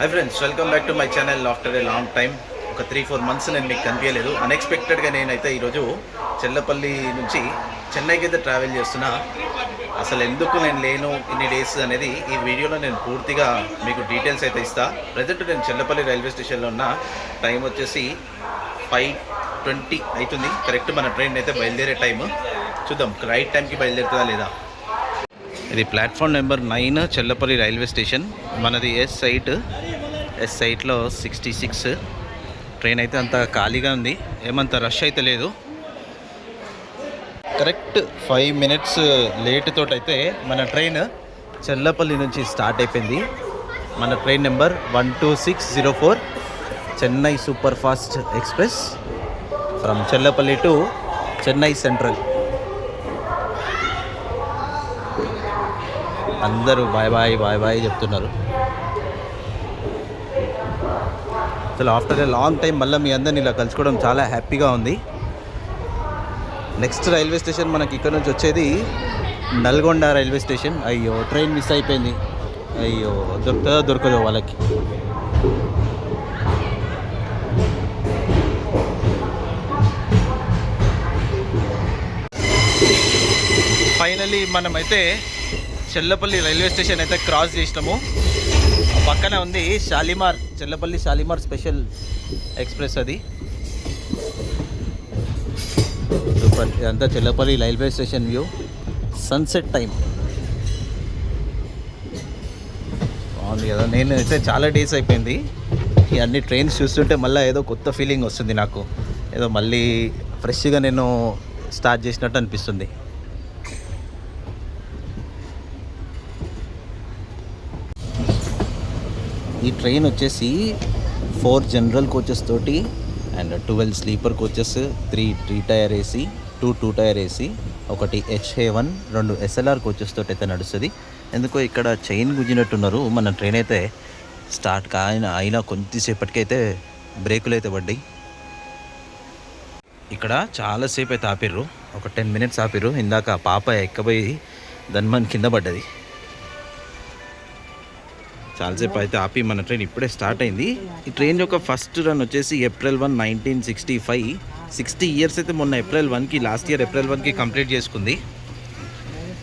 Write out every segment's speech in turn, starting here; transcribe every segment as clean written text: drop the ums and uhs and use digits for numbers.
Hi friends, welcome back to my channel. After a long time ఒక 3-4 months నేను మీకు కనిపించలేదు. అన్ఎక్స్పెక్టెడ్గా నేనైతే ఈరోజు చెల్లపల్లి నుంచి చెన్నైకి అయితే ట్రావెల్ చేస్తున్నా. అసలు ఎందుకు నేను లేను ఇన్ని డేస్ అనేది ఈ వీడియోలో నేను పూర్తిగా మీకు డీటెయిల్స్ అయితే ఇస్తా. ప్రజెంట్ నేను చెల్లపల్లి రైల్వే స్టేషన్లో ఉన్న. టైం వచ్చేసి 5:20 అవుతుంది. కరెక్ట్ మన ట్రైన్ అయితే బయలుదేరే టైము. చూద్దాం రైట్ టైంకి బయలుదేరుతుందా లేదా. ఇది platform number 9 Chellapalli railway station. మనది ఎస్ సైట్లో 66. ట్రైన్ అయితే అంత ఖాళీగా ఉంది, ఏమంత రష్ అయితే లేదు. కరెక్ట్ 5 minutes లేట్ తోటి అయితే మన ట్రైన్ చెల్లపల్లి నుంచి స్టార్ట్ అయిపోయింది. మన train number 12604 Chennai super fast express from Chellapalli to Chennai central. అందరూ బాయ్ బాయ్ బాయ్ బాయ్ చెప్తున్నారు. అసలు ఆఫ్టర్ ఏ లాంగ్ టైం మళ్ళీ మీ అందరిని ఇలా కలుసుకోవడం చాలా హ్యాపీగా ఉంది. నెక్స్ట్ రైల్వే స్టేషన్ మనకి ఇక్కడ నుంచి వచ్చేది నల్గొండ రైల్వే స్టేషన్. అయ్యో ట్రైన్ మిస్ అయిపోయింది. అయ్యో దొరుకుతుందో దొరకదో వాళ్ళకి. ఫైనలీ మనమైతే చెల్లపల్లి రైల్వే స్టేషన్ అయితే క్రాస్ చేసినాము. పక్కనే ఉంది షాలిమార్, చెల్లపల్లి షాలిమార్ స్పెషల్ ఎక్స్ప్రెస్. అది సూపర్. ఇదంతా Chellapalli railway station view. Sunset time బాగుంది కదా. నేను అయితే చాలా డేస్ అయిపోయింది ఈ అన్ని ట్రైన్స్ చూస్తుంటే మళ్ళీ ఏదో కొత్త ఫీలింగ్ వస్తుంది నాకు. ఏదో మళ్ళీ ఫ్రెష్గా నేను స్టార్ట్ చేసినట్టు అనిపిస్తుంది. ఈ ట్రైన్ వచ్చేసి 4 జనరల్ కోచెస్ తోటి and 12 sleeper coaches, 3 tier AC, 2 tier AC, ఒకటి HA1, 2 SLR కోచెస్ తోటి అయితే నడుస్తుంది. ఎందుకో ఇక్కడ చైన్ గుంజినట్టున్నారు. మన ట్రైన్ అయితే స్టార్ట్ అయినా కొద్దిసేపటికైతే బ్రేకులు అయితే పడ్డాయి. ఇక్కడ చాలాసేపు అయితే ఆపిర్రు, ఒక 10 minutes ఆపిర్రు. ఇందాక పాప ఎక్కబోయి దాని కింద పడ్డది. చాలాసేపు అయితే ఆపి మన ట్రైన్ ఇప్పుడే స్టార్ట్ అయింది. ఈ ట్రైన్ యొక్క ఫస్ట్ రన్ వచ్చేసి April 1, 1965. 60 years అయితే మొన్న April 1కి, లాస్ట్ ఇయర్ April 1కి కంప్లీట్ చేసుకుంది.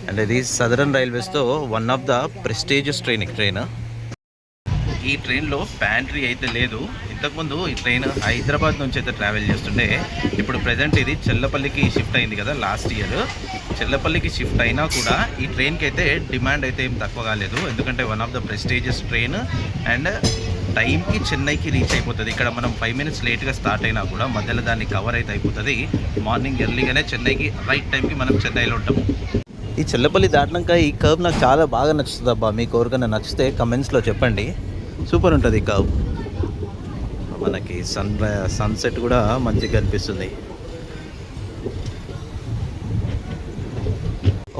అండ్ ఇది సదరన్ రైల్వేస్తో one of the prestigious train. ఈ ట్రైన్లో ప్యాంట్రీ అయితే లేదు. ఇంతకుముందు ఈ ట్రైన్ హైదరాబాద్ నుంచి అయితే ట్రావెల్ చేస్తుండే. ఇప్పుడు ప్రజెంట్ ఇది చెల్లపల్లికి షిఫ్ట్ అయింది కదా లాస్ట్ ఇయర్. చెల్లపల్లికి షిఫ్ట్ అయినా కూడా ఈ ట్రైన్కి అయితే డిమాండ్ అయితే ఏం తక్కువ కాలేదు. ఎందుకంటే one of the prestigious train and టైంకి చెన్నైకి రీచ్ అయిపోతుంది. ఇక్కడ మనం 5 minutes లేట్గా స్టార్ట్ అయినా కూడా మధ్యలో దాన్ని కవర్ అయితే అయిపోతుంది. మార్నింగ్ ఎర్లీగానే చెన్నైకి రైట్ టైంకి మనం చెన్నైలో ఉంటాము. ఈ చెల్లపల్లి దాటినాక ఈ కర్వ్ నాకు చాలా బాగా నచ్చుతుంది అబ్బా. మీకు ఎవరికైనా నచ్చితే కమెంట్స్లో చెప్పండి. సూపర్ ఉంటుంది ఈ కర్వ్. మనకి సన్సెట్ కూడా మంచిగా కనిపిస్తుంది.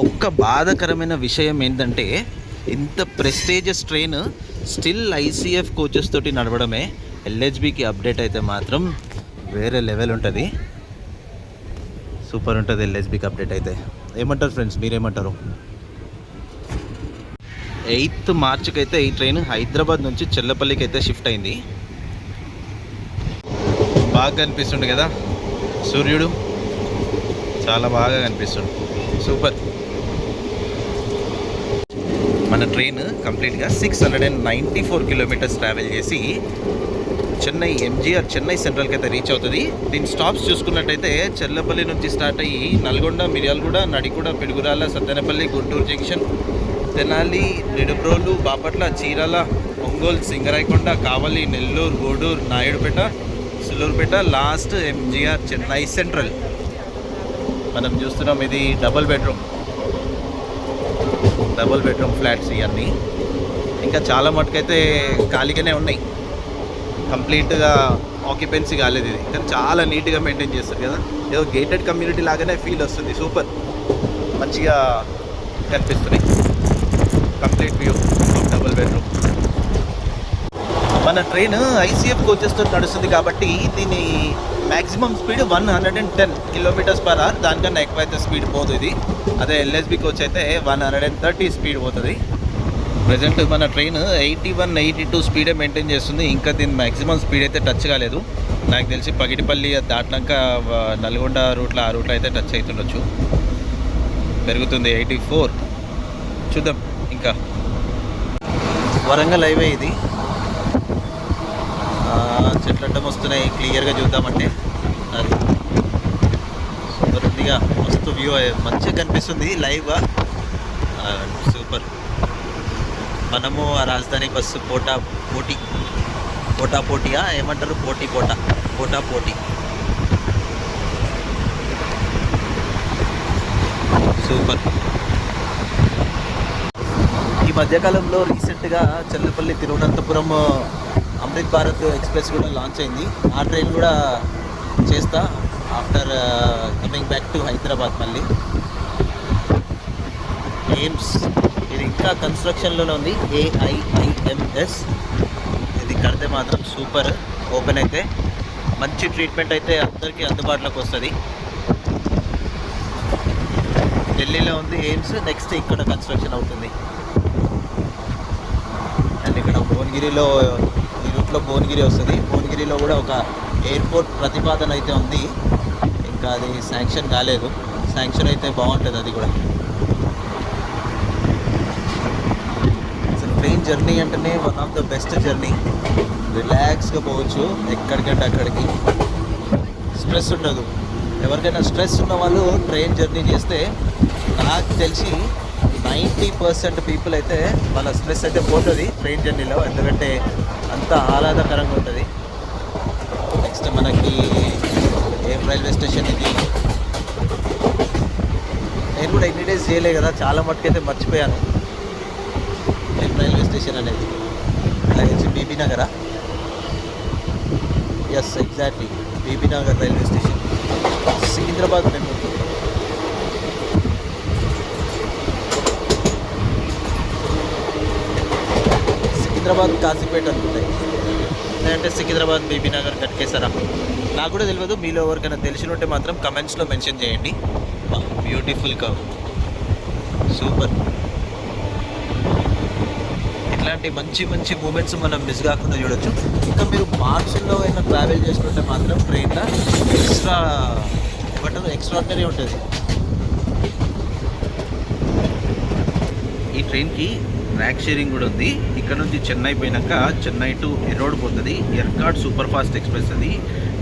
ఒక్క బాధాకరమైన విషయం ఏంటంటే ఇంత prestigious train still ICF coaches తోటి నడవడమే. LHBకి అప్డేట్ అయితే మాత్రం వేరే లెవెల్ ఉంటుంది. సూపర్ ఉంటుంది LHBకి అప్డేట్ అయితే. ఏమంటారు ఫ్రెండ్స్, మీరేమంటారు? 8th Marchకి అయితే ఈ ట్రైన్ హైదరాబాద్ నుంచి చెల్లపల్లికి అయితే షిఫ్ట్ అయింది. బాగా కనిపిస్తుండు కదా సూర్యుడు, చాలా బాగా కనిపిస్తుండు. సూపర్. మన ట్రైన్ కంప్లీట్గా 694 kilometers ట్రావెల్ చేసి చెన్నై MGR చెన్నై సెంట్రల్కి అయితే రీచ్ అవుతుంది. దీని స్టాప్స్ చూసుకున్నట్టయితే చెల్లపల్లి నుంచి స్టార్ట్ అయ్యి Nalgonda, Miryalaguda, Nadikudi, Piduguralla, Sattenapalli, Guntur junction, Tenali, Nidubrolu, Bapatla, Chirala, Ongole, Singarayakonda, Kavali, Nellore, Gudur, Naidupeta, Sullurpeta, last MGR Chennai Central. మనం చూస్తున్నాం ఇది డబుల్ బెడ్రూమ్ ఫ్లాట్స్. ఇవన్నీ ఇంకా చాలా మటుకైతే ఖాళీగానే ఉన్నాయి, కంప్లీట్గా ఆక్యుపెన్సీ కాలేదు. ఇది కానీ చాలా నీట్గా మెయింటైన్ చేస్తారు కదా. ఏదో గేటెడ్ కమ్యూనిటీ లాగానే ఫీల్ వస్తుంది. సూపర్, మంచిగా కనిపిస్తున్నాయి. Complete view of double bedroom. మన ట్రైన్ ICF కోచెస్తో నడుస్తుంది కాబట్టి దీని మ్యాక్సిమం స్పీడ్ 110 km/h. దానికన్నా ఎక్కువ అయితే స్పీడ్ పోదు ఇది. అదే LHB కోచ్ అయితే 130 స్పీడ్ పోతుంది. ప్రజెంట్ మన ట్రైన్ 81, 82 స్పీడే మెయింటైన్ చేస్తుంది. ఇంకా దీని మ్యాక్సిమం స్పీడ్ అయితే టచ్ కాలేదు. నాకు తెలిసి పగిడిపల్లి దాటినాక నల్గొండ రూట్లో ఆ రూట్లో అయితే టచ్ అవుతుండొచ్చు. పెరుగుతుంది 84. చూద్దాం. ఇంకా వరంగల్ హైవే ఇది. చెట్లడ్డం వస్తున్నాయి. క్లియర్గా చూద్దామంటే అది సూపర్గా మస్తు వ్యూ మంచిగా కనిపిస్తుంది లైవ్గా. సూపర్. మనము ఆ రాజధాని బస్సు పోటీయా ఏమంటారు, పోటీ సూపర్. ఈ మధ్యకాలంలో రీసెంట్గా చెల్లపల్లి తిరువనంతపురం అమృత్ భారత్ ఎక్స్ప్రెస్ కూడా లాంచ్ అయింది. ఆ ట్రైన్ కూడా చేస్తా after coming back to Hyderabad. మళ్ళీ ఎయిమ్స్ ఇది ఇంకా కన్స్ట్రక్షన్లోనే ఉంది. AIIMS ఇది కడితే మాత్రం సూపర్. ఓపెన్ అయితే మంచి ట్రీట్మెంట్ అయితే అందరికీ అందుబాటులోకి వస్తుంది. ఢిల్లీలో ఉంది ఎయిమ్స్, నెక్స్ట్ ఇక్కడ కన్స్ట్రక్షన్ అవుతుంది. అండ్ ఇక్కడ భువనగిరిలో ఈ రూట్లో భువనగిరి వస్తుంది. భువనగిరిలో కూడా ఒక ఎయిర్పోర్ట్ ప్రతిపాదన అయితే ఉంది. ఇంకా అది శాంక్షన్ కాలేదు. శాంక్షన్ అయితే బాగుంటుంది అది కూడా. ట్రైన్ జర్నీ అంటేనే one of the best journey. రిలాక్స్గా పోవచ్చు ఎక్కడికంటే అక్కడికి. స్ట్రెస్ ఉండదు. ఎవరికైనా స్ట్రెస్ ఉన్న వాళ్ళు ట్రైన్ జర్నీ చేస్తే నాకు తెలిసి 90% పీపుల్ అయితే వాళ్ళ స్ట్రెస్ అయితే పోతుంది ట్రైన్ జర్నీలో. ఎందుకంటే అంత ఆహ్లాదకరంగా ఉంటుంది. నెక్స్ట్ మనకి ఏం రైల్వే స్టేషన్ ఇది. నేను కూడా ఎన్ని డేస్ చేయలే కదా, చాలా మటుకైతే మర్చిపోయాను రైల్వే స్టేషన్ అనేది. అలాగే Bibi Nagar. Yes, exactly Bibi Nagar railway station. Secunderabad MEMU. Secunderabad Kazipet అనుకుంటాయి, లేదంటే సికింద్రాబాద్ బీబీ నగర్ కట్కేసారా, నాకు కూడా తెలియదు. మీలో ఎవరికైనా తెలిసి ఉంటే మాత్రం కమెంట్స్లో మెన్షన్ చేయండి. Beautiful cow, super. ఇట్లాంటి మంచి మంచి మూమెంట్స్ మనం మిస్ కాకుండా చూడొచ్చు. ఇంకా మీరు మార్చ్లో అయినా ట్రావెల్ చేసుకుంటే మాత్రం ట్రైన్లో ఎక్స్ట్రాడినరీ ఉంటుంది. ఈ ట్రైన్కి ర్యాక్ షేరింగ్ కూడా ఉంది. ఇక్కడ నుంచి చెన్నై పోయినాక చెన్నై టు ఎరోడ్ పోతుంది. ఎర్కాడ్ సూపర్ ఫాస్ట్ ఎక్స్ప్రెస్ అది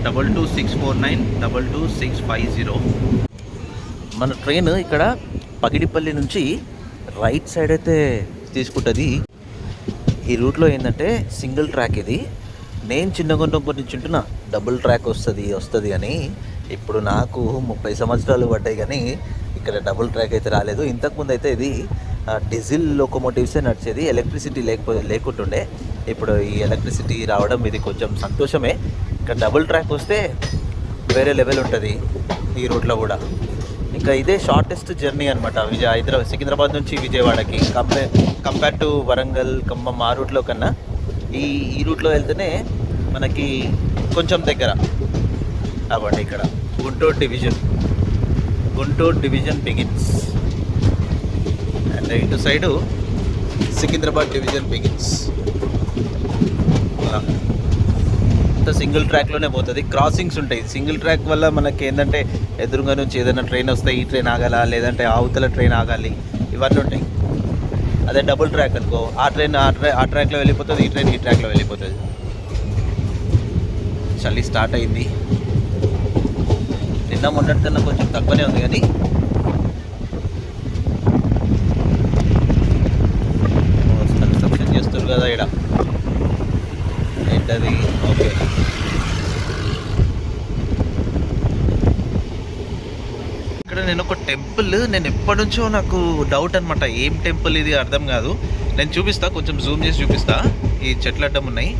22649 22650. మన ట్రైన్ ఇక్కడ పగిడిపల్లి నుంచి రైట్ సైడ్ అయితే తీసుకుంటుంది. ఈ రూట్లో ఏంటంటే సింగిల్ ట్రాక్ ఇది. నేను చిన్నగా ఉన్నప్పటి నుంచి ఉంటున్నా డబుల్ ట్రాక్ వస్తుంది అని. ఇప్పుడు నాకు 30 సంవత్సరాలు పడ్డాయి కానీ ఇక్కడ డబుల్ ట్రాక్ అయితే రాలేదు. ఇంతకుముందు అయితే ఇది డీజిల్ లోకోమోటివ్సే నడిచేది, ఎలక్ట్రిసిటీ లేకుంటుండే. ఇప్పుడు ఈ ఎలక్ట్రిసిటీ రావడం ఇది కొంచెం సంతోషమే. ఇక్కడ డబుల్ ట్రాక్ వస్తే వేరే లెవెల్ ఉంటుంది ఈ రూట్లో కూడా. ఇంకా ఇదే షార్టెస్ట్ జర్నీ అనమాట సికింద్రాబాద్ నుంచి విజయవాడకి. కంపేర్ టు వరంగల్, ఖమ్మం ఆ రూట్లో కన్నా ఈ రూట్లో వెళ్తేనే మనకి కొంచెం దగ్గర. కాబట్టి ఇక్కడ గుంటూరు డివిజన్ బిగిన్స్ అండ్ ఇటు side Secunderabad division begins. Single ట్రాక్లోనే పోతుంది. క్రాసింగ్స్ ఉంటాయి. సింగిల్ ట్రాక్ వల్ల మనకి ఏంటంటే ఎదురుగా నుంచి ఏదైనా ట్రైన్ వస్తే ఈ ట్రైన్ ఆగాల, లేదంటే అవతల ట్రైన్ ఆగాలి, ఇవన్నీ ఉంటాయి. అదే డబుల్ ట్రాక్ అనుకో, ఆ ట్రైన్ ఆ ట్రాక్లో వెళ్ళిపోతుంది, ఈ ట్రైన్ ఈ ట్రాక్లో వెళ్ళిపోతుంది. చలి స్టార్ట్ అయింది. నిన్న మొన్నటి కన్నా కొంచెం తక్కువనే ఉంది కానీ కన్స్ట్రక్షన్ చేస్తారు కదా ఇక్కడ. ఏంటది? ఓకే, ఇక్కడ నేను ఒక టెంపుల్, నేను ఎప్పటి నుంచో నాకు డౌట్ అనమాట, ఏం టెంపుల్ ఇది అర్థం కాదు. నేను చూపిస్తా, కొంచెం జూమ్ చేసి చూపిస్తా. ఈ చెట్లు అడ్డం ఉన్నాయి,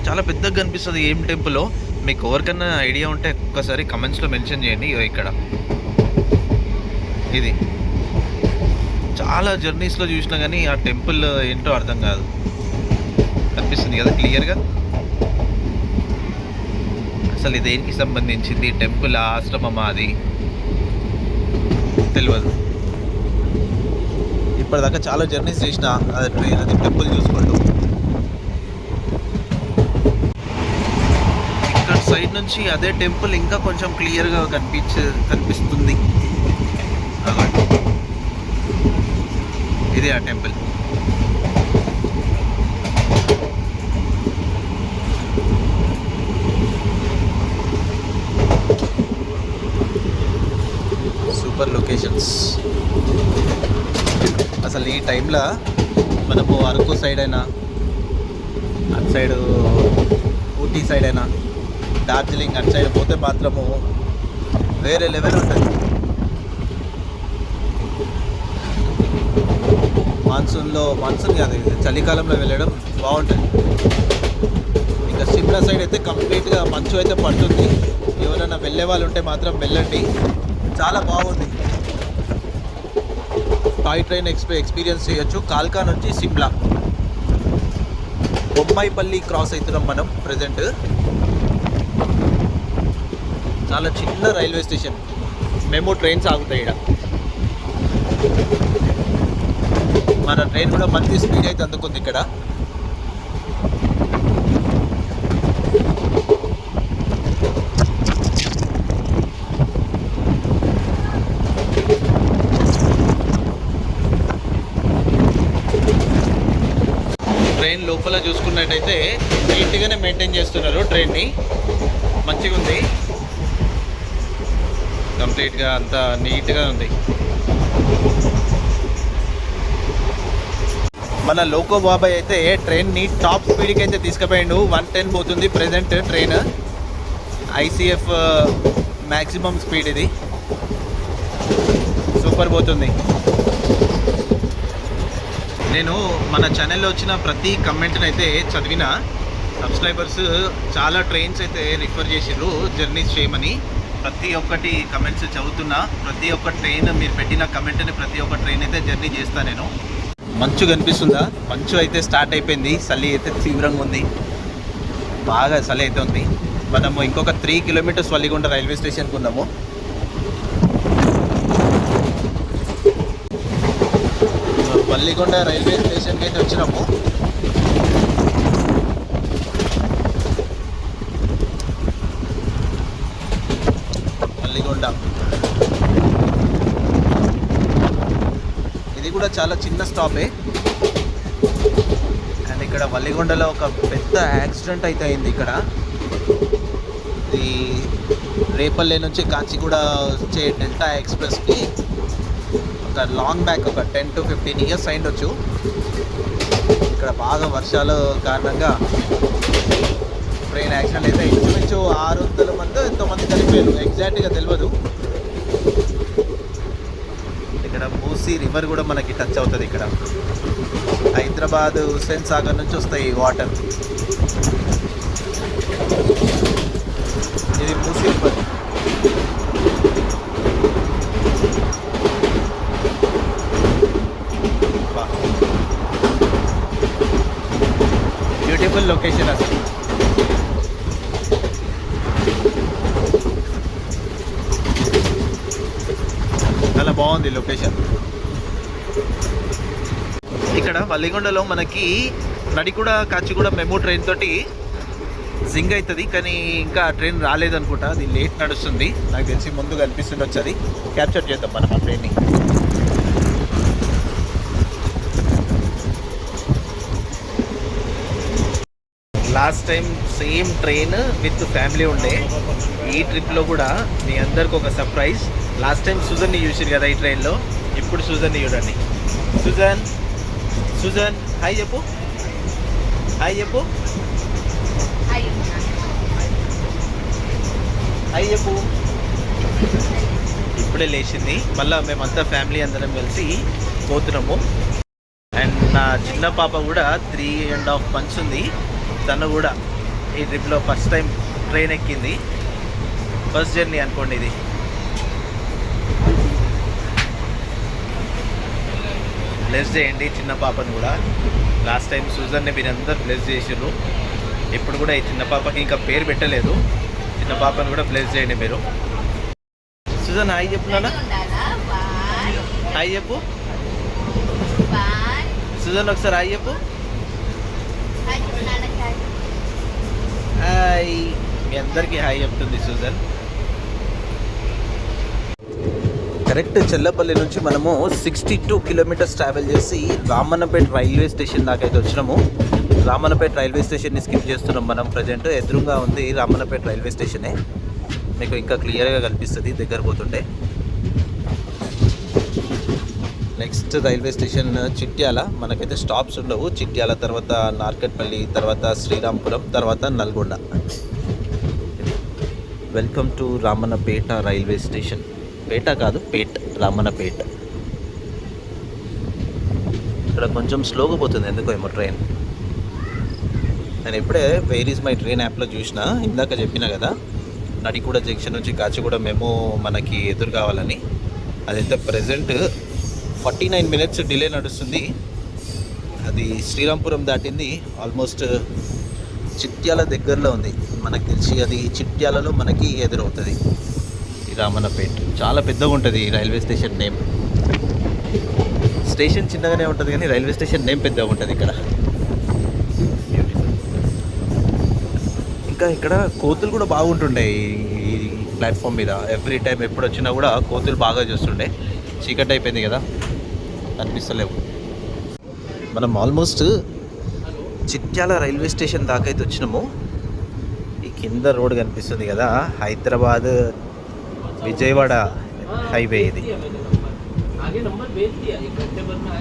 చాలా పెద్దగా కనిపిస్తుంది. ఏం టెంపుల్లో మీకు ఎవరికన్నా ఐడియా ఉంటే ఒక్కసారి కమెంట్స్లో మెన్షన్ చేయండి. ఇక్కడ ఇది చాలా జర్నీస్లో చూసినా కానీ ఆ టెంపుల్ ఏంటో అర్థం కాదు. కనిపిస్తుంది కదా క్లియర్గా. అసలు ఇది దేనికి సంబంధించింది టెంపుల్, ఆశ్రమమా అది తెలియదు. ఈ ఇప్పటిదాకా చాలా జర్నీస్ చేసిన అది ట్రైన్ అది టెంపుల్ చూసుకుంటూ. ఇక్కడ సైడ్ నుంచి అదే టెంపుల్ ఇంకా కొంచెం క్లియర్గా కనిపిస్తుంది. ఇదే ఆ టెంపుల్. Super locations. అసలు ఈ టైంలో మనము అరకు సైడ్ అయినా, అటు సైడు ఊటీ సైడ్ అయినా, డార్జిలింగ్ అటు సైడ్ పోతే మాత్రము వేరే లెవెల్ ఉంటుంది. మాన్సూన్ కాదు, చలికాలంలో వెళ్ళడం బాగుంటుంది. ఇంకా సిమ్లా సైడ్ అయితే కంప్లీట్గా మంచు అయితే పడుతుంది. ఎవరైనా వెళ్ళే వాళ్ళు ఉంటే మాత్రం వెళ్ళండి, చాలా బాగుంది. టాయ్ ట్రైన్ ఎక్స్పీరియన్స్ చేయొచ్చు. కాల్కా నుంచి సిమ్లా. బొమ్మాయిపల్లి క్రాస్ అవుతున్నాం మనం ప్రజెంట్. చాలా చిన్న రైల్వే స్టేషన్. మేము ట్రైన్స్ ఆగుతాయి ఇక్కడ. మన ట్రైన్ కూడా మంచి స్పీడ్ అయితే అందుకుంది ఇక్కడ. ట్రైన్ లోపల చూసుకున్నట్టయితే నీట్గానే మెయింటైన్ చేస్తున్నారు ట్రైన్ని. మంచిగా ఉంది, కంప్లీట్గా అంతా నీట్గా ఉంది. మన లోకో బాబాయ్ అయితే ట్రైన్ని టాప్ స్పీడ్కి అయితే తీసుకుపోయిండు. 110 పోతుంది present train. ICF maximum speed ఇది. సూపర్ పోతుంది. నేను మన ఛానల్లో వచ్చిన ప్రతి కమెంట్ని అయితే చదివిన. సబ్స్క్రైబర్స్ చాలా ట్రైన్స్ అయితే రిఫర్ చేసిర్రు జర్నీస్ చేయమని. ప్రతి ఒక్కటి కమెంట్స్ చదువుతున్నా. ప్రతి ఒక్క ట్రైన్ మీరు పెట్టిన కమెంట్ని ప్రతి ఒక్క ట్రైన్ అయితే జర్నీ చేస్తాను నేను. మంచు కనిపిస్తుందా? మంచు అయితే స్టార్ట్ అయిపోయింది. చలి అయితే తీవ్రంగా ఉంది, బాగా చలి అయితే ఉంది. మనము ఇంకొక 3 కిలోమీటర్స్ వల్లిగొండ రైల్వే స్టేషన్కి ఉన్నాము. వల్లిగొండ రైల్వే స్టేషన్కి అయితే వచ్చినాము. వల్లిగొండ ఇది కూడా చాలా చిన్న స్టాపే. అండ్ ఇక్కడ వల్లిగొండలో ఒక పెద్ద యాక్సిడెంట్ అయితే అయింది. ఇక్కడ ఈ రేపల్లె నుంచి కాచిగూడ వచ్చే డెల్టా ఎక్స్ప్రెస్కి ఒక లాంగ్ బ్యాక్ ఒక 10 to 15 ఇయర్స్ అయిండొచ్చు. ఇక్కడ బాగా వర్షాల కారణంగా ట్రైన్ యాక్సిడెంట్ అయితే ఇంచుమించు 600 మంది ఎంతోమంది చనిపోయారు, ఎగ్జాక్ట్గా తెలియదు. ఇక్కడ మూసీ రివర్ కూడా మనకి టచ్ అవుతుంది. ఇక్కడ హైదరాబాద్ హుస్సేన్ సాగర్ నుంచి వస్తాయి వాటర్. ఇది మూసీ రివర్. బ్యూటిఫుల్ లొకేషన్ అసలు. చాలా బాగుంది లొకేషన్. ఇక్కడ వల్లిగొండలో మనకి నడిగూడ కాచిగూడ మెమో ట్రైన్ తోటి జింగ్ అవుతుంది, కానీ ఇంకా ట్రైన్ రాలేదనుకుంటా. అది లేట్ నడుస్తుంది నాకు తెలిసి. ముందు కనిపిస్తుంది, వచ్చి క్యాప్చర్ చేద్దాం మనం ఆ ట్రైన్ని. Last time same train with family ఉండే. ఈ ట్రిప్లో కూడా మీ అందరికి ఒక సర్ప్రైజ్. లాస్ట్ టైం సుజన్ని చూసారు కదా ఈ ట్రైన్లో, ఇప్పుడు సుజన్ని చూడండి. సుజన్ హాయ్ చెప్పు, హాయ్ చెప్పు, హాయ్ చెప్పు. ఇప్పుడే లేచింది. మళ్ళీ మేమంతా ఫ్యామిలీ అందరం కలిసి పోతున్నాము. అండ్ నా చిన్న పాప కూడా 3.5 months ఉంది. తను కూడా ఈ ట్రిప్లో ఫస్ట్ టైం ట్రైన్ ఎక్కింది. ఫస్ట్ జర్నీ అనుకోండి ఇది. బ్లెస్ చేయండి చిన్న పాపను కూడా. లాస్ట్ టైం సూజన్ని మీరు అందరు బ్లెస్ చేసారు. ఇప్పుడు కూడా ఈ చిన్న పాపకి ఇంకా పేరు పెట్టలేదు. చిన్న పాపను కూడా బ్లెస్ చేయండి మీరు. సూజన్ హాయ్ చెప్పు నాన్న, హాయ్ చెప్పు. సుజన్ ఒకసారి హాయ్ చెప్పు. హాయ్, మీ అందరికీ హాయ్ చెప్తుంది సుజన్. కరెక్ట్ చెల్లపల్లి నుంచి మనము 62 కిలోమీటర్స్ ట్రావెల్ చేసి రామన్నపేట రైల్వే స్టేషన్ దాకా అయితే వచ్చినాము. రామన్నపేట రైల్వే స్టేషన్ని స్కిప్ చేస్తున్నాం మనం. ప్రజెంట్ ఎదురుగా ఉంది రామన్నపేట రైల్వే స్టేషనే. మీకు ఇంకా క్లియర్గా కనిపిస్తుంది దగ్గర పోతుంటే. Next railway station Chityal. మనకైతే స్టాప్స్ ఉండవు. చిట్యాల తర్వాత నార్కట్పల్లి, తర్వాత శ్రీరాంపురం, తర్వాత Nalgonda. Welcome to Ramannapeta railway station. Peta కాదు, పేట్, రామన్నపేట. ఇక్కడ కొంచెం స్లోగా పోతుంది ఎందుకో ఏమో ట్రైన్. నేను ఇప్పుడే వేర్ ఈజ్ మై ట్రైన్ యాప్లో చూసిన, ఇందాక చెప్పిన కదా నడిగూడ జంక్షన్ నుంచి కాచిగూడ మెమో మనకి ఎదురు కావాలని. అదైతే ప్రజెంట్ 49 మినిట్స్ డిలే నడుస్తుంది. అది శ్రీరాంపురం దాటింది. ఆల్మోస్ట్ చిట్యాల దగ్గరలో ఉంది మనకు తెలిసి. అది చిట్యాలలో మనకి ఎదురవుతుంది ఈ రామన్నపేట. చాలా పెద్దగా ఉంటుంది ఈ రైల్వే స్టేషన్ నేమ్. స్టేషన్ చిన్నగానే ఉంటుంది కానీ రైల్వే స్టేషన్ నేమ్ పెద్దగా ఉంటుంది ఇక్కడ. ఇంకా ఇక్కడ కోతులు కూడా బాగుంటుండే ఈ ప్లాట్ఫామ్ మీద. ఎవ్రీ టైం ఎప్పుడు వచ్చినా కూడా కోతులు బాగా చూస్తుండే. చీకటి అయిపోయింది కదా, అనిపిస్తలేవు. మనం ఆల్మోస్ట్ చిట్యాల రైల్వే స్టేషన్ దాకా అయితే వచ్చినాము. ఈ కింద రోడ్ కనిపిస్తుంది కదా, హైదరాబాద్ విజయవాడ హైవే ఇది.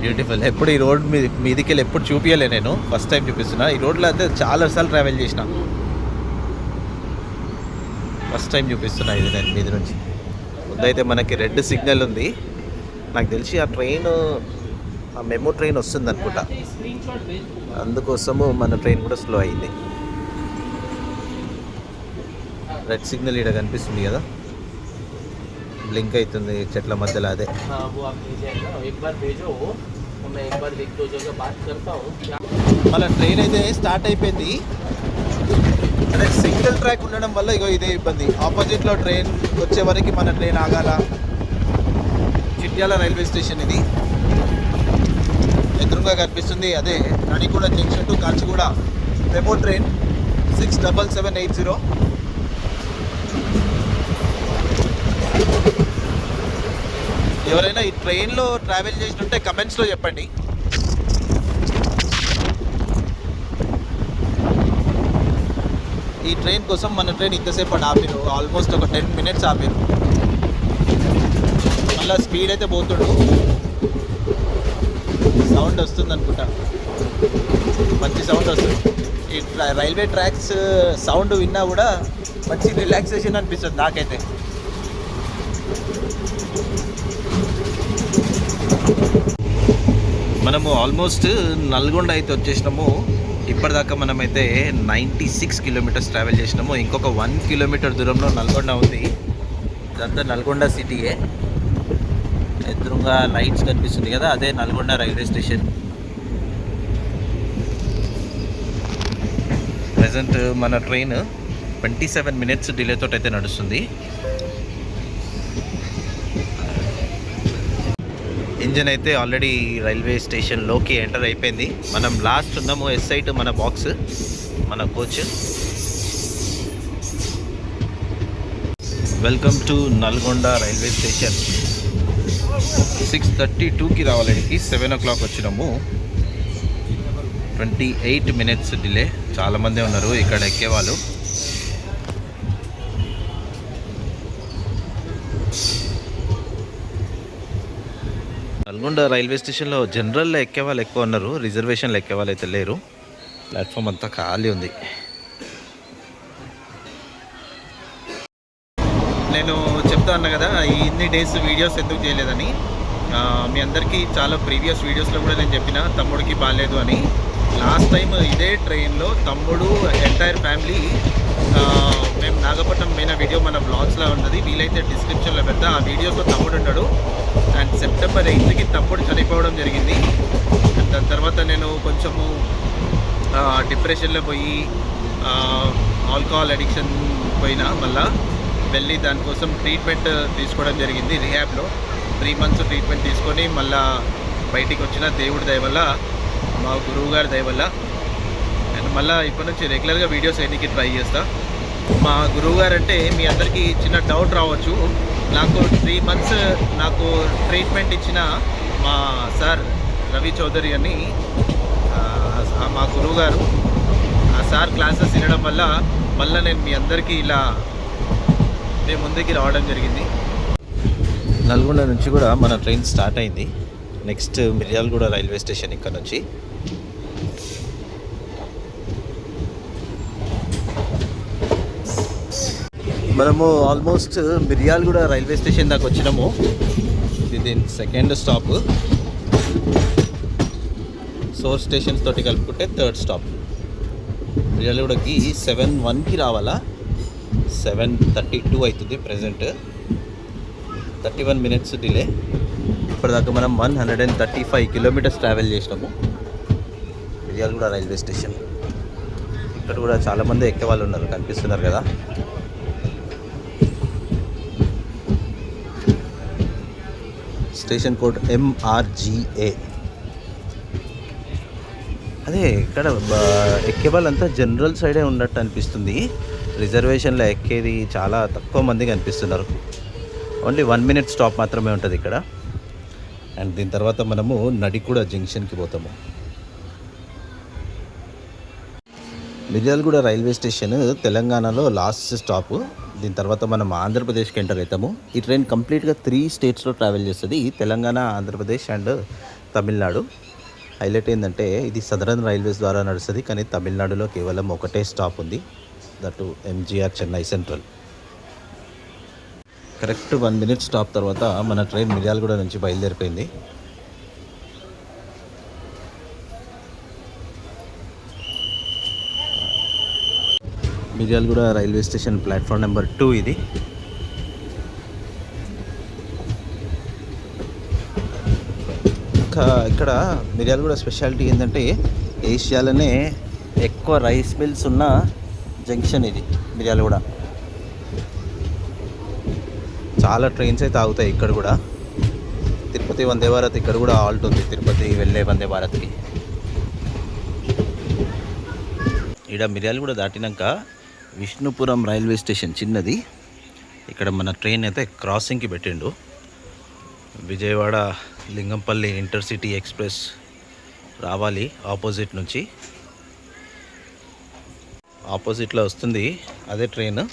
బ్యూటిఫుల్. ఎప్పుడు ఈ రోడ్ మీదికి వెళ్ళి ఎప్పుడు చూపించలే నేను, ఫస్ట్ టైం చూపిస్తున్నా. ఈ రోడ్లో అయితే చాలాసార్లు ట్రావెల్ చేసిన, ఫస్ట్ టైం చూపిస్తున్నా ఇది నేను మీది నుంచి. ముందైతే మనకి రెడ్ సిగ్నల్ ఉంది. నాకు తెలిసి ఆ ట్రైన్, ఆ మెమో ట్రైన్ వస్తుంది అనుకుంటా, అందుకోసము మన ట్రైన్ కూడా స్లో అయింది. రెడ్ సిగ్నల్ ఇక్కడ కనిపిస్తుంది కదా, బ్లింక్ అవుతుంది చెట్ల మధ్యలో. అదే మన ట్రైన్ అయితే స్టార్ట్ అయిపోయింది. అదే సింగిల్ ట్రాక్ ఉండడం వల్ల ఇగో ఇదే ఇబ్బంది. ఆపోజిట్లో ట్రైన్ వచ్చే వరకు మన ట్రైన్ ఆగాల. చిట్యాల రైల్వే స్టేషన్ ఇది. ఎదురుగా కనిపిస్తుంది అదే Nadigudi junction to Kacheguda memo train 67780. ఎవరైనా ఈ ట్రైన్లో ట్రావెల్ చేసినట్టే కమెంట్స్లో చెప్పండి. ఈ ట్రైన్ కోసం మన ట్రైన్ ఇంతసేపు ఆపిరు, ఆల్మోస్ట్ ఒక 10 మినిట్స్ ఆపిరు. మళ్ళీ స్పీడ్ అయితే పోతుండు. సౌండ్ వస్తుంది అనుకుంటా, మంచి సౌండ్ వస్తుంది. ఈ రైల్వే ట్రాక్స్ సౌండ్ విన్నా కూడా మంచి రిలాక్సేషన్ అనిపిస్తుంది నాకైతే. మనము ఆల్మోస్ట్ నల్గొండ అయితే వచ్చేసినాము. ఇప్పటిదాకా మనమైతే 96 కిలోమీటర్స్ ట్రావెల్ చేసినాము. ఇంకొక 1 కిలోమీటర్ దూరంలో నల్గొండ ఉంది. ఇదంతా నల్గొండ సిటీయే. ఎదురుగా లైట్స్ కనిపిస్తుంది కదా, అదే నల్గొండ రైల్వే స్టేషన్. ప్రజెంట్ మన ట్రైన్ 27 మినిట్స్ డిలేతో అయితే నడుస్తుంది. ఇంజన్ అయితే ఆల్రెడీ రైల్వే స్టేషన్లోకి ఎంటర్ అయిపోయింది. మనం లాస్ట్ ఉన్నాము. ఎస్ సైడ్ మన బాక్స్, మన coach. Welcome to Nalgonda railway station. 6:32కి రావాలనికి 7 o'clock వచ్చినాము. 28 మినిట్స్ డిలే. చాలామందే ఉన్నారు ఇక్కడ ఎక్కేవాళ్ళు. నల్గొండ రైల్వే స్టేషన్లో జనరల్లో ఎక్కేవాళ్ళు ఎక్కువ ఉన్నారు, రిజర్వేషన్లు ఎక్కేవాళ్ళు అయితే లేరు. ప్లాట్ఫామ్ అంతా ఖాళీ ఉంది. నేను చెప్తా అన్నా కదా ఇన్ని డేస్ వీడియోస్ ఎందుకు చేయలేదని. మీ అందరికీ చాలా ప్రీవియస్ వీడియోస్లో కూడా నేను చెప్పిన తమ్ముడికి బాగాలేదు అని. లాస్ట్ టైం ఇదే ట్రైన్లో తమ్ముడు ఎంటైర్ ఫ్యామిలీ మేము నాగపట్నం పోయిన వీడియో మన బ్లాగ్స్లో ఉన్నది, వీలైతే డిస్క్రిప్షన్లో పెడతా. ఆ వీడియోస్లో తమ్ముడు ఉన్నాడు. అండ్ September 8కి తమ్ముడు చనిపోవడం జరిగింది. అండ్ దాని తర్వాత నేను కొంచెము డిప్రెషన్లో పోయి ఆల్కహాల్ అడిక్షన్ పోయినా, మళ్ళీ వెళ్ళి దానికోసం ట్రీట్మెంట్ తీసుకోవడం జరిగింది రిహాబ్లో. 3 months ట్రీట్మెంట్ తీసుకొని మళ్ళీ బయటికి వచ్చిన దేవుడి దయ వల్ల మా గురువు గారి దయ వల్ల. అండ్ మళ్ళీ ఇప్పటి నుంచి రెగ్యులర్గా వీడియోస్ వేయడానికి ట్రై చేస్తా. మా గురువు గారు అంటే మీ అందరికీ చిన్న డౌట్ రావచ్చు. నాకు 3 months నాకు ట్రీట్మెంట్ ఇచ్చిన మా సార్ రవి చౌదరి అని మా గురువు గారు. ఆ సార్ క్లాసెస్ వినడం వల్ల మళ్ళీ నేను మీ అందరికీ ఇలా నేను ముందుకి రావడం జరిగింది. నల్గొండ నుంచి కూడా మన ట్రైన్ స్టార్ట్ అయింది. నెక్స్ట్ మిర్యాలగూడ రైల్వే స్టేషన్ ఇక్కడ నుంచి. మనము ఆల్మోస్ట్ మిర్యాలగూడ రైల్వే స్టేషన్ దాకా వచ్చినాము. ఇది సెకండ్ స్టాప్. సోర్స్ స్టేషన్స్ తోటి కలుపుకుంటే థర్డ్ స్టాప్. మిర్యాలగూడకి 7:01కి రావాలా, 7:32 అవుతుంది ప్రజెంట్. 31 minutes delay. ఇప్పటిదాకా మనం 135 kilometers ట్రావెల్ చేసినాము మిర్యాలగూడ రైల్వే స్టేషన్. ఇక్కడ కూడా చాలామంది ఎక్కే వాళ్ళు ఉన్నారు, కనిపిస్తున్నారు కదా. Station code MRGA. అదే ఇక్కడ ఎక్కే వాళ్ళంతా జనరల్ సైడే ఉన్నట్టు అనిపిస్తుంది. రిజర్వేషన్లో ఎక్కేది చాలా తక్కువ మంది కనిపిస్తున్నారు. ఓన్లీ 1 minute స్టాప్ మాత్రమే ఉంటుంది ఇక్కడ. అండ్ దీని తర్వాత మనము నడికూడ జంక్షన్కి పోతాము. మిర్యాలగూడ రైల్వే స్టేషన్ తెలంగాణలో లాస్ట్ స్టాప్. దీని తర్వాత మనం ఆంధ్రప్రదేశ్కి ఎంటర్ అవుతాము. ఈ ట్రైన్ కంప్లీట్గా 3 states ట్రావెల్ చేస్తుంది. తెలంగాణ, ఆంధ్రప్రదేశ్ అండ్ తమిళనాడు. హైలైట్ ఏంటంటే ఇది సదరన్ రైల్వేస్ ద్వారా నడుస్తుంది, కానీ తమిళనాడులో కేవలం ఒకటే స్టాప్ ఉంది, that MGR Chennai Central. Correct 1 minute stop తర్వాత మన ట్రైన్ మిర్యాలగూడ నుంచి బయలుదేరిపోయింది. Miryalaguda railway station platform number 2 ఇది. ఇక్కడ మిర్యాలగూడ స్పెషాలిటీ ఏంటంటే ఏషియాలోనే ఎక్కువ రైస్ మిల్స్ ఉన్న జంక్షన్ ఇది మిర్యాలగూడ. చాలా ట్రైన్స్ అయితే ఆగుతాయి ఇక్కడ కూడా. తిరుపతి వందే భారత్ ఇక్కడ కూడా ఆల్ట్ ఉంది, తిరుపతి వెళ్ళే వందే భారత్కి. ఇక్కడ మిర్యాలగూడ దాటినాక విష్ణుపురం రైల్వే స్టేషన్ చిన్నది. ఇక్కడ మన ట్రైన్ అయితే క్రాసింగ్కి పెట్టిండు. విజయవాడ లింగంపల్లి ఇంటర్సిటీ ఎక్స్ప్రెస్ రావాలి ఆపోజిట్ నుంచి. ఆపోజిట్లో వస్తుంది అదే ట్రైన్.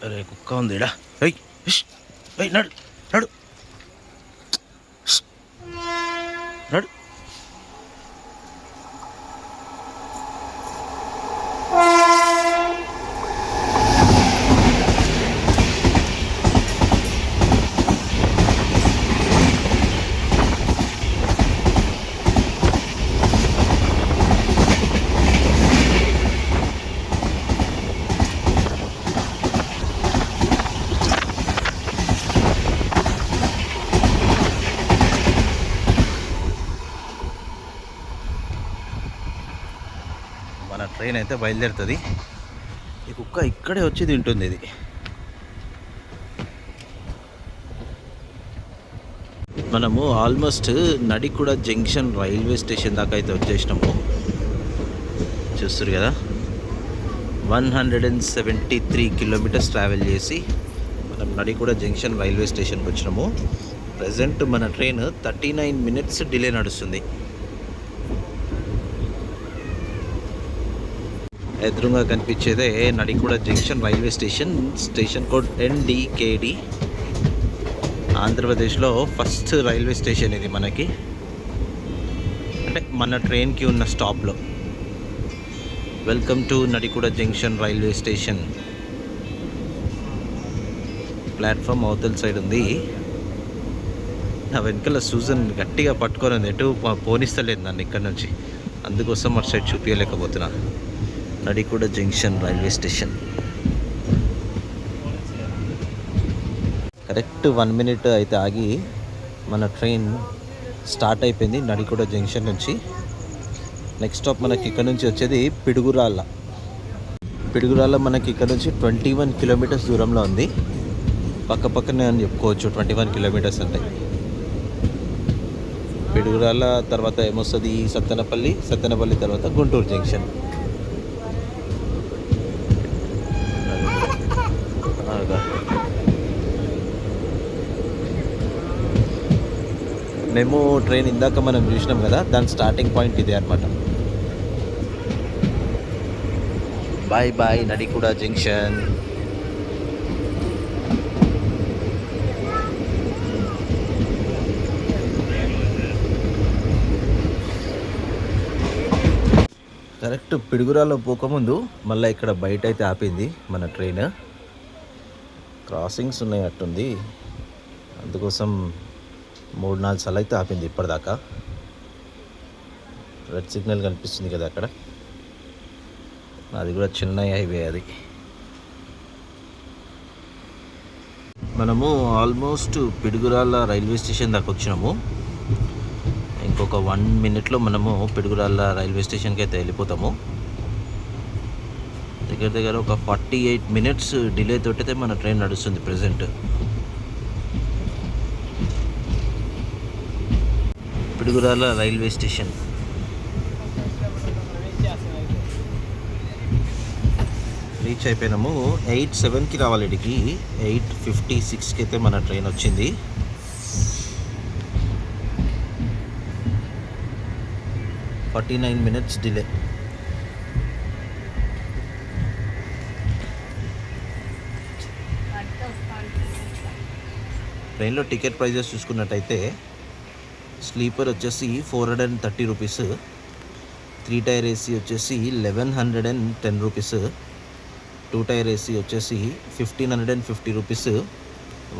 అరే కుక్క ఉంది ఇడా. నడు నడు నడు. మన ట్రైన్ అయితే బయలుదేరుతుంది. ఈ కుక్క ఇక్కడే వచ్చి తింటుంది. ఇది మనము almost Nadikuda junction railway station దాకా అయితే వచ్చేసినాము. చూస్తారు కదా, 173 kilometers ట్రావెల్ చేసి మనం నడికూడ జంక్షన్ రైల్వే స్టేషన్కి వచ్చినాము. ప్రజెంట్ మన ట్రైన్ 39 minutes డిలే నడుస్తుంది. ఎదురుగా కనిపించేదే Nadikudi junction railway station. Station code NDKD. ఆంధ్రప్రదేశ్లో ఫస్ట్ రైల్వే స్టేషన్ ఇది మనకి, అంటే మన ట్రైన్కి ఉన్న స్టాప్లో. Welcome to Nadikudi junction railway station. Platform అవతల సైడ్ ఉంది. నా వెనకాల సూజన్ గట్టిగా పట్టుకొని ఎటు పోనిస్తలేదు నన్ను ఇక్కడ నుంచి, అందుకోసం అటు సైడ్ చూపించలేకపోతున్నా. Nadikudi junction railway station. Correct 1 minute అయితే ఆగి మన ట్రైన్ స్టార్ట్ అయిపోయింది నడికూడ జంక్షన్ నుంచి. నెక్స్ట్ స్టాప్ మనకి ఇక్కడ నుంచి వచ్చేది పిడుగురాళ్ళ. పిడుగురాళ్ళ మనకి ఇక్కడ నుంచి 21 కిలోమీటర్స్ దూరంలో ఉంది. పక్క పక్కనే అని చెప్పుకోవచ్చు 21 కిలోమీటర్స్ అంటే. పిడుగురాళ్ళ తర్వాత ఏమొస్తుంది సత్తెనపల్లి తర్వాత గుంటూరు జంక్షన్. మెమో ట్రైన్ ఇందాక మనం చూసినాం కదా, దాని స్టార్టింగ్ పాయింట్ ఇదే అనమాట. Bye bye Nadikudi junction. Correct పిడుగురాల్లో పోకముందు మళ్ళీ ఇక్కడ బయట అయితే ఆపింది మన ట్రైన్. క్రాసింగ్స్ ఉన్నాయి అట్టుంది, అందుకోసం 3-4 సార్లు అయితే ఆపింది ఇప్పటిదాకా. రెడ్ సిగ్నల్ కనిపిస్తుంది కదా అక్కడ, అది కూడా చిన్న హైవే అది. మనము ఆల్మోస్ట్ పిడుగురాళ్ళ రైల్వే స్టేషన్ దాకా వచ్చినాము. ఇంకొక 1 మినిట్లో మనము పిడుగురాళ్ళ రైల్వే స్టేషన్కి అయితే వెళ్ళిపోతాము. దగ్గర ఒక 48 మినిట్స్ డిలే తోటైతే మన ట్రైన్ నడుస్తుంది present. Piduguralla railway station reach అయిపోయినాము. 8:07కి రావాలి ఇడికి, 8:56కి అయితే మన ట్రైన్ వచ్చింది. $49 minutes డిలే. ట్రైన్లో టికెట్ ప్రైజెస్ చూసుకున్నట్టయితే స్లీపర్ వచ్చేసి 430 రూపీస్, 3 టైర్ ఏసీ వచ్చేసి 1110 రూపీస్, 2 టైర్ ఏసీ వచ్చేసి 1550 రూపీస్,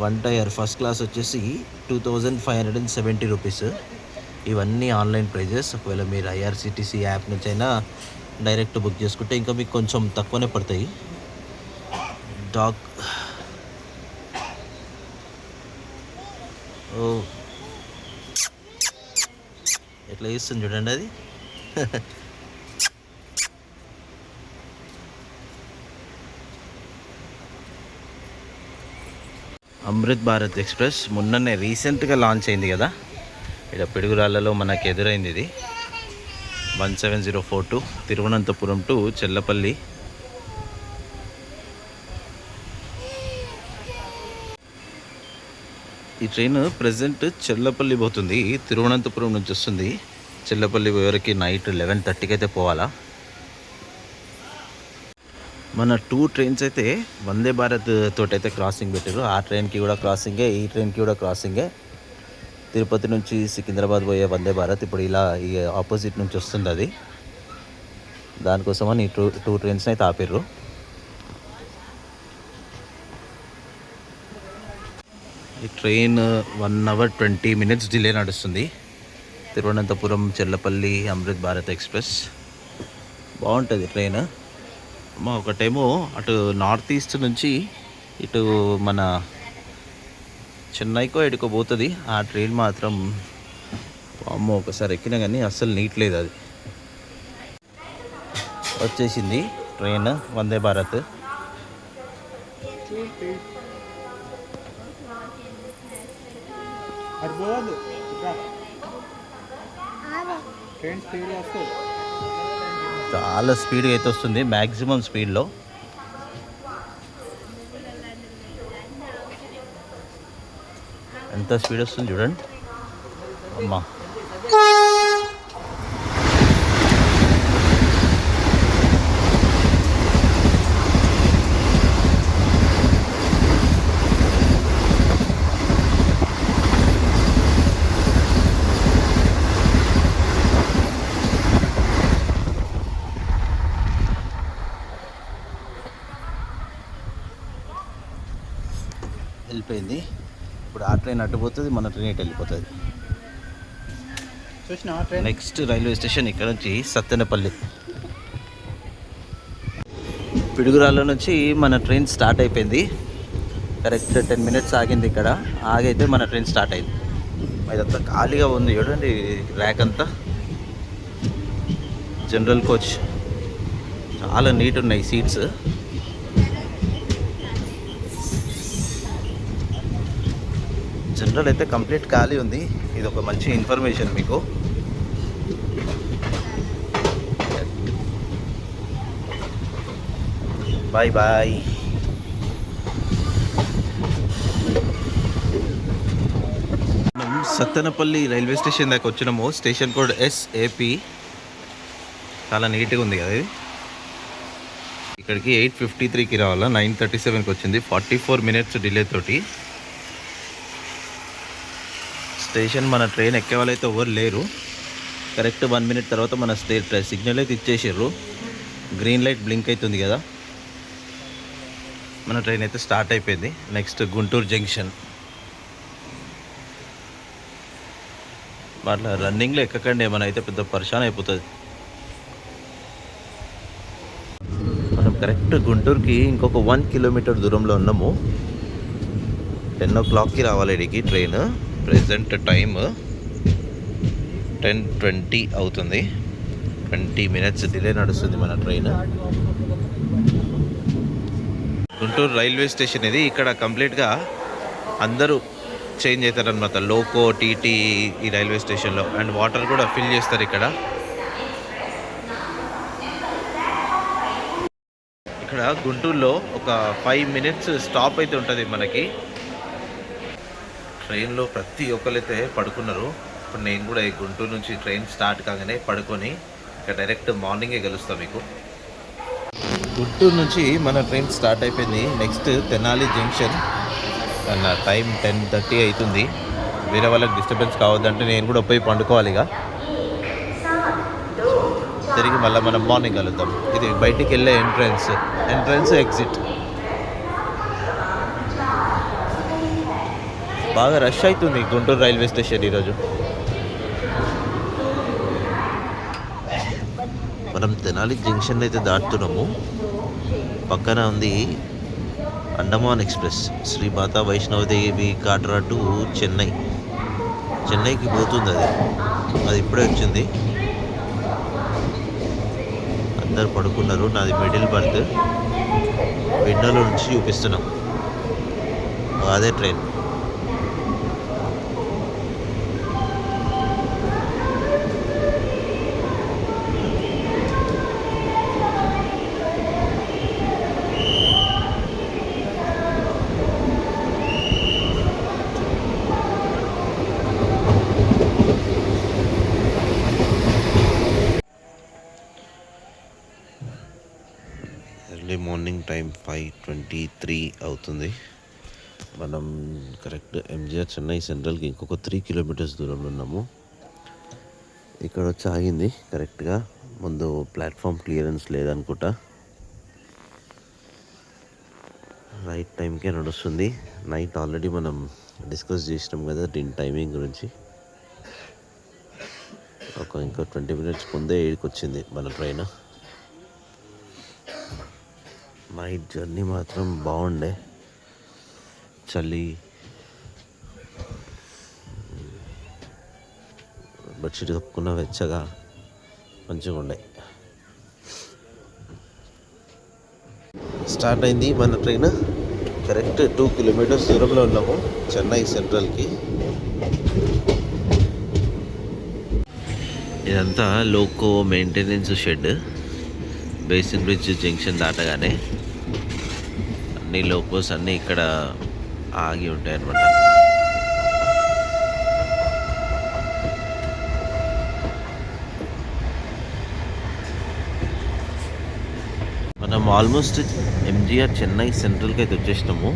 1 టైర్ ఫస్ట్ క్లాస్ వచ్చేసి 2570 రూపీస్. ఇవన్నీ ఆన్లైన్ ప్రైజెస్. ఒకవేళ మీరు ఐఆర్సిటీసీ యాప్ నుంచి అయినా డైరెక్ట్ బుక్ చేసుకుంటే ఇంకా మీకు కొంచెం తక్కువనే పడతాయి. డాగ్ ఎట్లా చేస్తుంది చూడండి అది. అమృత్ భారత్ ఎక్స్ప్రెస్ మొన్ననే రీసెంట్గా లాంచ్ అయింది కదా, ఇక్కడ పిడుగురాళ్ళలో మనకు ఎదురైంది ఇది. 17042 తిరువనంతపురం టు చెల్లపల్లి. ఈ ట్రైన్ ప్రజెంట్ చెల్లపల్లి పోతుంది, తిరువనంతపురం నుంచి వస్తుంది. చెల్లపల్లి వరకు నైట్ 11:30కి అయితే పోవాలా. మన 2 ట్రైన్స్ అయితే వందే భారత్ తోటైతే క్రాసింగ్ పెట్టారు. ఆ ట్రైన్కి కూడా క్రాసింగే, ఈ ట్రైన్కి కూడా క్రాసింగే. తిరుపతి నుంచి సికింద్రాబాద్ పోయే వందే భారత్ ఇప్పుడు ఇలా ఈ ఆపోజిట్ నుంచి వస్తుంది అది. దానికోసమని 2 ట్రైన్స్ని అయితే ఆపిర్రు. ఈ ట్రైన్ 1 hour 20 minutes డిలే నడుస్తుంది. తిరువనంతపురం చెల్లపల్లి అమృత్ భారత్ ఎక్స్ప్రెస్ బాగుంటుంది ట్రైన్. ఒకటేమో అటు నార్త్ ఈస్ట్ నుంచి ఇటు మన చెన్నైకో ఎడుకో పోతుంది. ఆ ట్రైన్ మాత్రం అమ్మో ఒకసారి ఎక్కినా కానీ అస్సలు నీట్ లేదు. అది వచ్చేసింది ట్రైన్ వందే భారత్. చాలా స్పీడ్గా అయితే వస్తుంది, మ్యాక్సిమం స్పీడ్లో. ఎంత స్పీడ్ వస్తుంది చూడండి అమ్మా. వెళ్ళిపోయింది. ఇప్పుడు ఆ ట్రైన్ అడ్డుపోతుంది, మన ట్రైన్ ఇటు వెళ్ళిపోతుంది. నెక్స్ట్ రైల్వే స్టేషన్ ఇక్కడ నుంచి సత్తెనపల్లి. పిడుగురాళ్ళ నుంచి మన ట్రైన్ స్టార్ట్ అయిపోయింది. కరెక్ట్ 10 minutes ఆగింది ఇక్కడ. ఆగైతే మన ట్రైన్ స్టార్ట్ అయింది. ఇదంతా ఖాళీగా ఉంది చూడండి, ర్యాక్ అంతా. జనరల్ కోచ్ చాలా నీట్ ఉన్నాయి సీట్స్. జనరల్ అయితే కంప్లీట్ ఖాళీ ఉంది. ఇది ఒక మంచి ఇన్ఫర్మేషన్ మీకు. Bye bye. మనం సత్తెనపల్లి రైల్వే స్టేషన్ దాకా వచ్చినాము. Station code SAP. చాలా నీట్గా ఉంది కదా ఇది. ఇక్కడికి 8:53కి రావాలా, 9:37కి వచ్చింది. 44 minutes డిలే తోటి. స్టేషన్ మన ట్రైన్ ఎక్కే వాళ్ళైతే ఎవరు లేరు. కరెక్ట్ 1 minute తర్వాత మన సిగ్నల్ అయితే ఇచ్చేసారు. గ్రీన్ లైట్ బ్లింక్ అవుతుంది కదా, మన ట్రైన్ అయితే స్టార్ట్ అయిపోయింది. Next Guntur junction. అట్లా రన్నింగ్లో ఎక్కకండి, ఏమైనా అయితే పెద్ద పరిశాన్ అయిపోతుంది. మనం కరెక్ట్ గుంటూరుకి ఇంకొక 1 kilometer దూరంలో ఉన్నాము. 10 o'clockకి రావాలి ఇడికి ట్రైన్. ప్రెజెంట్ టైమ్ 10:20 అవుతుంది. 20 minutes డిలే నడుస్తుంది మన ట్రైన్. గుంటూరు రైల్వే స్టేషన్ ఇది. ఇక్కడ కంప్లీట్గా అందరూ చేంజ్ అవుతారనమాట. లోకో, టీటీ ఈ రైల్వే స్టేషన్లో. అండ్ వాటర్ కూడా ఫిల్ చేస్తారు ఇక్కడ. ఇక్కడ గుంటూరులో ఒక 5 minutes స్టాప్ అయితే ఉంటుంది మనకి. ట్రైన్లో ప్రతి ఒక్కరైతే పడుకున్నారు. ఇప్పుడు నేను కూడా ఈ గుంటూరు నుంచి ట్రైన్ స్టార్ట్ కాగానే పడుకొని ఇక్కడ డైరెక్ట్ మార్నింగే కలుస్తాం మీకు. గుంటూరు నుంచి మన ట్రైన్ స్టార్ట్ అయిపోయింది. Next Tenali junction. అన్న టైం 10:30 అవుతుంది. వేరే వాళ్ళకి డిస్టర్బెన్స్ కావద్దంటే నేను కూడా పోయి పండుకోవాలి. ఇక తిరిగి మళ్ళీ మనం మార్నింగ్ కలుద్దాం. ఇది బయటికి వెళ్ళే ఎంట్రన్స్ ఎగ్జిట్. బాగా రష్ అవుతుంది గుంటూరు రైల్వే స్టేషన్ ఈరోజు. మనం తెనాలి జంక్షన్ అయితే దాటుతున్నాము. పక్కన ఉంది అండమాన్ ఎక్స్ప్రెస్, శ్రీ మాతా వైష్ణవదేవి కాట్రా టు చెన్నైకి పోతుంది. అది ఇప్పుడే వచ్చింది. అందరు పడుకున్నారు. నాది మిడిల్ బర్త్. విండోలో నుంచి చూపిస్తున్నాం. అదే ట్రైన్. ఎర్లీ మార్నింగ్ టైం 5:23 అవుతుంది. మనం కరెక్ట్ MGR చెన్నై సెంట్రల్కి ఇంకొక 3 kilometers దూరంలో ఉన్నాము. ఇక్కడ వచ్చి ఆగింది కరెక్ట్గా. ముందు ప్లాట్ఫామ్ క్లియరెన్స్ లేదనుకుంటా. రైట్ టైంకే నడుస్తుంది. నైట్ ఆల్రెడీ మనం డిస్కస్ చేసినాం కదా దీని టైమింగ్ గురించి. ఇంకో 20 minutes ముందే ఏడికి వచ్చింది మన ట్రైన్. నైట్ జర్నీ మాత్రం బాగుండే. చలి, బెడ్షీట్ కప్పుకున్న వెచ్చగా మంచిగా ఉండే. స్టార్ట్ అయింది మన ట్రైన్. కరెక్ట్ 2 kilometers దూరంలో ఉన్నాము చెన్నై సెంట్రల్కి. ఇదంతా loco maintenance shed. Basin Bridge junction దాటగానే అన్ని లోకోస్ అన్నీ ఇక్కడ ఆగి ఉంటాయి అన్నమాట. మనం ఆల్మోస్ట్ MGR చెన్నై సెంట్రల్కి అయితే వచ్చేసినాము.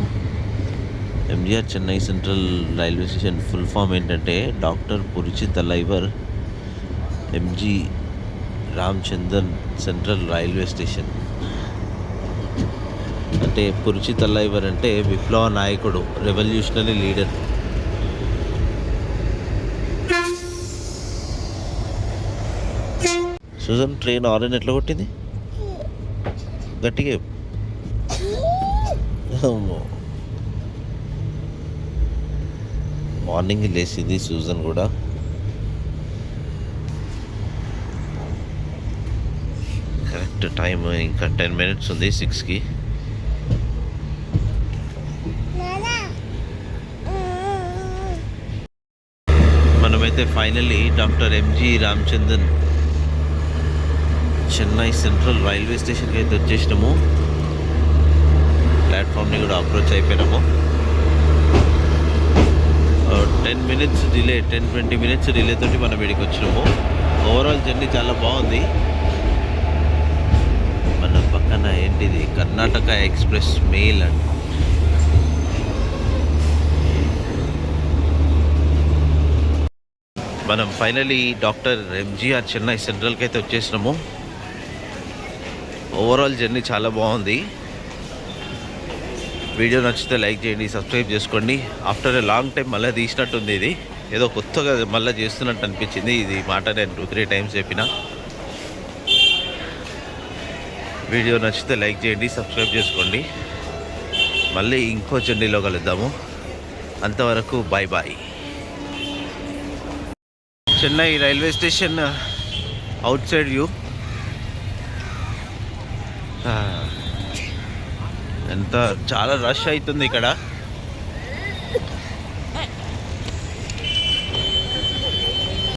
MGR Chennai Central railway station full form ఏంటంటే doctor Puratchi Thalaivar MG Ramachandran Central railway station. అంటే పురిచి తలైవర్ అంటే విప్లవ నాయకుడు, రెవల్యూషనరీ లీడర్. సుజన్ ట్రైన్ ఆరెంజ్ ఎట్లా కొట్టింది గట్టిగా. మార్నింగ్ లేచింది సూజన్ కూడా. కరెక్ట్ కరెక్ట్ టైం ఇంకా 10 minutes ఉంది 6కి. మనమైతే finally doctor MG Ramachandran Chennai Central railway స్టేషన్కి అయితే వచ్చేసినాము. ప్లాట్ఫామ్ని కూడా అప్రోచ్ అయిపోయినాము. 10 minutes డిలే, 10-20 minutes డిలే తోటి మనం ఇక్కడికి వచ్చినాము. ఓవరాల్ జర్నీ చాలా బాగుంది. మన పక్కన ఏంటిది కర్ణాటక ఎక్స్ప్రెస్ మెయిల్ అండి. మనం ఫైనలీ డాక్టర్ ఎంజీఆర్ చెన్నై సెంట్రల్కి అయితే వచ్చేసినాము. ఓవరాల్ జర్నీ చాలా బాగుంది. వీడియో నచ్చితే లైక్ చేయండి, సబ్స్క్రైబ్ చేసుకోండి. ఆఫ్టర్ ఎ లాంగ్ టైం మళ్ళీ తీసినట్టుంది. ఇది ఏదో కొత్తగా మళ్ళీ చేస్తున్నట్టు అనిపించింది. ఇది మాట నేను 2-3 times చెప్పిన. వీడియో నచ్చితే లైక్ చేయండి, సబ్స్క్రైబ్ చేసుకోండి. మళ్ళీ ఇంకో జర్నీలో కలుద్దాము. అంతవరకు bye bye. Chennai railway station outside view. ఎంత చాలా రష్ అవుతుంది ఇక్కడ.